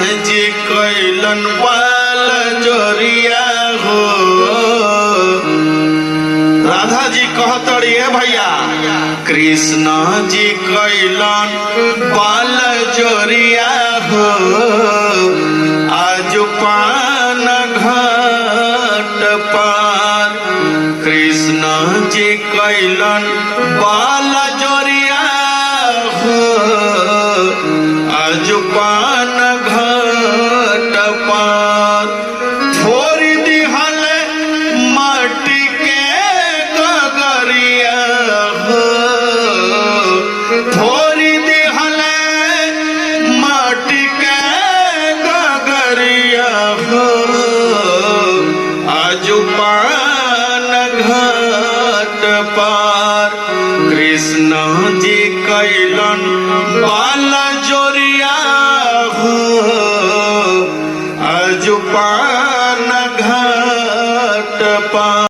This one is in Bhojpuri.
जी कैलन बाल जोरिया हो। राधा जी कहतड़ी है भैया कृष्ण जी कैलन बाल जोरिया हो। आज पान घाट पार कृष्ण जी कैलन बाल जोरिया हो। आज पान घाट पार फोरी दिहल माटी के गगरिया हो। फोरी दिहल माटी के गगरिया हो। आज पान घाट पार कृष्ण जी कैलन बाल जोरिया हो। आज पान घाट पार।